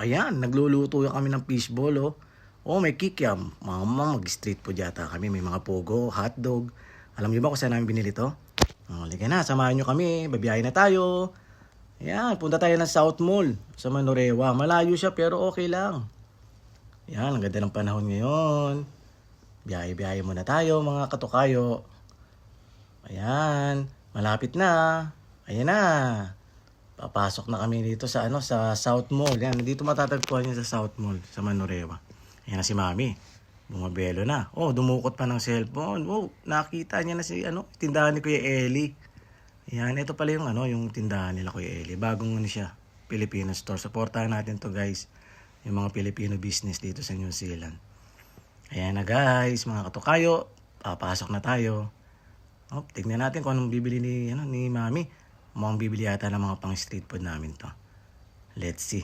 Ayan, nagluluto kami ng fishball, oh. Oh, may kikiam. Mama, mag-street food yata kami. May mga pogo, hotdog. Alam niyo ba kung saan namin binili to? Oh, halika na, samahan niyo kami. Babiyahe na tayo. Ayan, punta tayo ng South Mall sa Manorewa. Malayo siya pero okay lang. Ayan, ang ganda ng panahon ngayon. Biyahe-biyahe muna tayo mga katukayo. Ayan, malapit na. Ayan na. Papasok na kami dito sa sa South Mall. Yan, dito matatagpuan niyo sa South Mall sa Manorewa. Ayan na si Mami. Bumabelo na. Oh, dumukot pa ng cellphone. Oh, nakita niya na si tindahan ni Kuya Eli. Ayan, ito pala yung yung tindahan nila Kuya Eli. Bagong siya, Filipino store. Supportahan natin to, guys. Yung mga Filipino business dito sa New Zealand. Ayan na, guys, mga katukayo. Papasok na tayo. Oh, tignan natin kung anong bibili ni Mami. Mukhang bibili yata ng mga pang street food namin to. Let's see.